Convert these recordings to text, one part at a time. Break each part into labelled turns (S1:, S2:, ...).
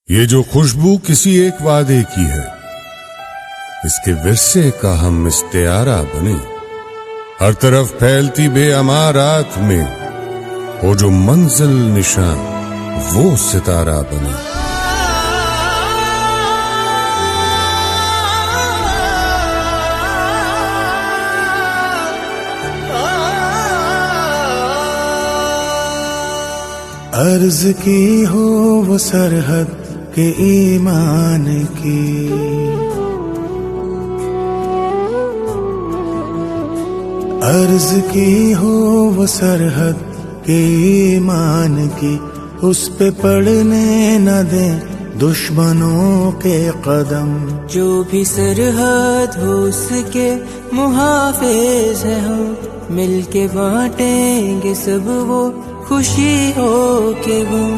S1: ये जो खुशबू किसी एक वादे की है, इसके विरसे का हम इस्तेआरा बने। हर तरफ फैलती बेअमार रात में वो जो मंजिल निशान वो सितारा बने।
S2: अर्ज की हो वो सरहद के ईमान की, अर्ज की हो वो सरहद के ईमान की, उस पे पड़ने न दे दुश्मनों के कदम।
S3: जो भी सरहद हो उसके मुहाफिज है हम, मिलके बांटेंगे सब वो खुशी हो के गम,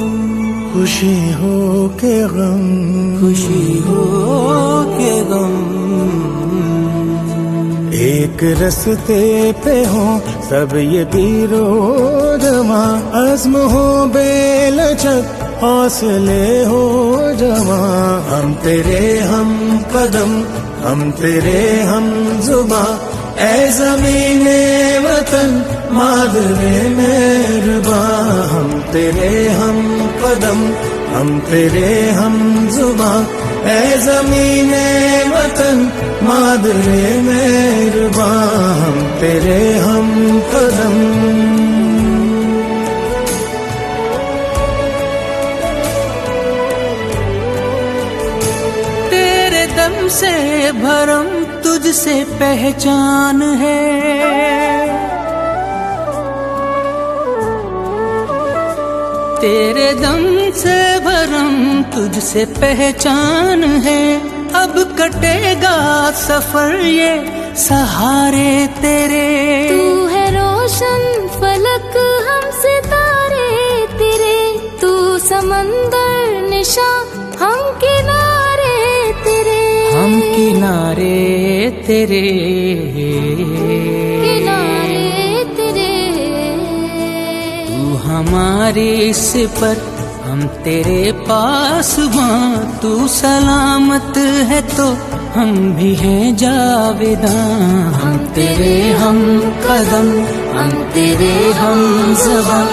S2: खुशी हो के गम,
S3: खुशी हो के गम।
S2: एक रस्ते पे हो सब ये पीरो जमा, अज़्म हो बेलचक हौसले हो जमा। हम तेरे हम कदम, हम तेरे हम जुबा, ऐ ज़मीने वतन मादरे मेहरबा। हम तेरे हम कदम, हम तेरे हम जुबा, ऐ ज़मीने वतन मादरे मेहरबा। हम तेरे हम कदम।
S3: तेरे दम से भरम तुझसे पहचान है, तेरे दम से भरम तुझसे पहचान है। अब कटेगा सफर ये सहारे तेरे,
S4: तू है रोशन फलक हम सितारे तेरे, तू समंदर निशा हम किनारे तेरे,
S3: हम किनारे तेरे,
S4: किनारे तेरे।
S3: तू हमारी सिपर हम तेरे पास वहाँ, तू सलामत है तो हम भी हैं जावेदा। हम तेरे हम कदम, हम तेरे हम ज़बां,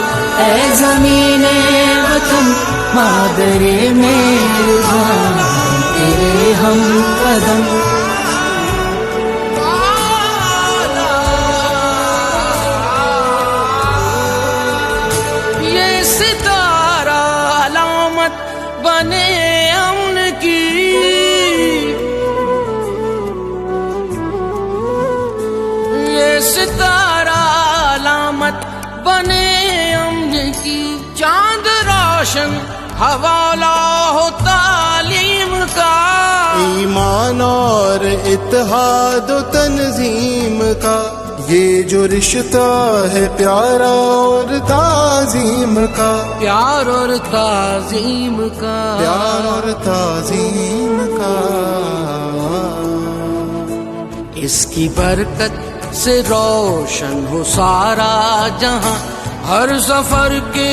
S3: ऐ ज़मीने वतन मादरे मेहरबां। हम तेरे हम कदम, ये सितारा अलामत बने अमन की, ये सितारा अलामत बने अमन की। चांद रोशन हवाला हो तालीम का,
S2: ईमान और इत्तेहाद व तंजीम का, ये जो रिश्ता है प्यारा और ताजीम का,
S3: प्यार और ताजीम का,
S2: प्यार और ताजीम का।
S3: इसकी बरकत से रोशन हो सारा जहां, हर सफर के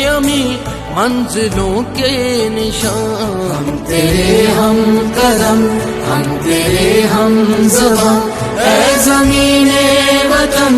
S3: अमी मंजिलों के निशान। हम तेरे हम कदम, हम तेरे हम ज़बां, ऐ ज़मीने वतन